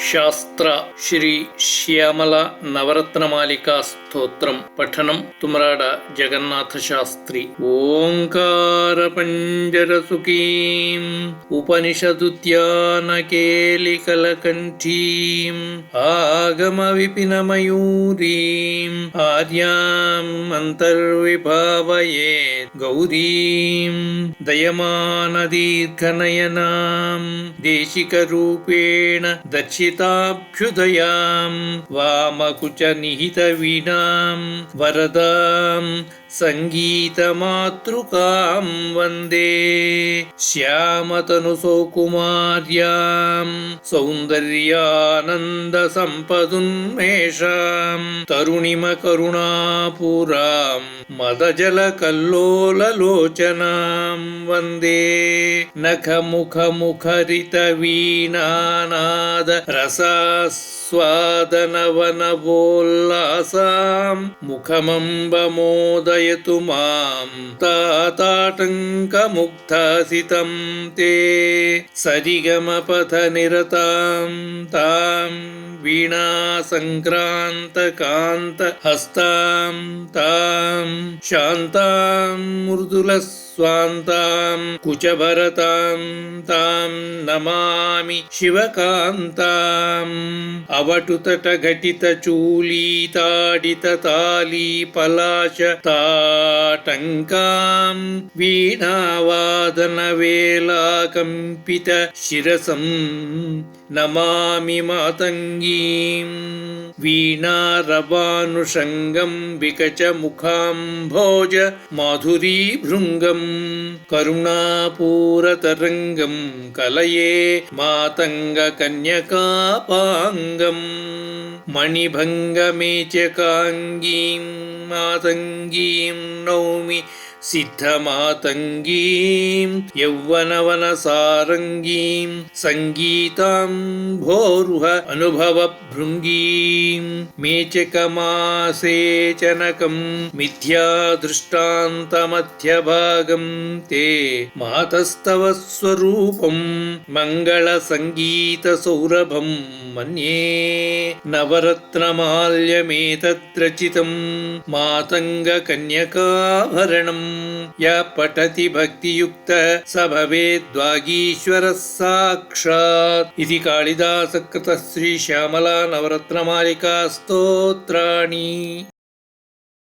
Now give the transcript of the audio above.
शास्त्र श्री श्यामला नवरत्नमालिका स्तोत्रम पठनम तुमराड जगन्नाथ शास्त्री। ओंकार पंजर सुखीं उपनिषदुद्यान केलिकलकंठीं आगम विपिन मयूरीं आर्यां अंतर्विभावये गौरीं दयमान दीर्घनयनां देशिकरूपेण दर्शिताभ्युदयां वामकुच निहितवीणां वरदां संगीतमातृकां वन्दे श्यामतनुसौकुमार्यां सौन्दर्यानन्दसम्पदुन्मेषां तरुणिमकरुणापुरां मदजलकल्लोललोचनां वन्दे नखमुखमुखरितवीणानाद रसास्वादनवनवोल्लासां मुखमम्बमोदयतु मां ताताटङ्कमुग्धसितं ते सरिगमपथनिरतां तां वीणासङ्क्रान्तकान्तहस्तां तां शान्तां मृदुलस्वान्तां कुचभरतां तां नमामि शिवकान्ताम् अवटुतटघटितचूलीताडिततालीपलाशताटङ्कां वीणावादनवेलाकम्पितशिरसं नमामि मातङ्गीं वीणारवानुषङ्गं विकचमुखाम्भोज माधुरीभृङ्गं करुणापूरतरङ्गं कलये मातङ्गकन्यकापाङ्गं मणिभङ्गमेचकाङ्गीं मातङ्गीं नौमि सिद्धमातङ्गीं यौवनवनसारङ्गीं सङ्गीताम्भोरुह अनुभवभृङ्गीं मेचकमासेचनकं मिथ्यादृष्टान्तमध्यभागं ते मातस्तव स्वरूपं मङ्गलसङ्गीतसौरभं मन्ये नवरत्नमाल्यमेतद्रचितं मातङ्गकन्यकाभरणम् या पठति भक्तियुक्त स भवेद्वागीश्वरः साक्षात् इति कालिदासकृत श्री श्यामला नवरत्नमालिका स्तोत्राणि।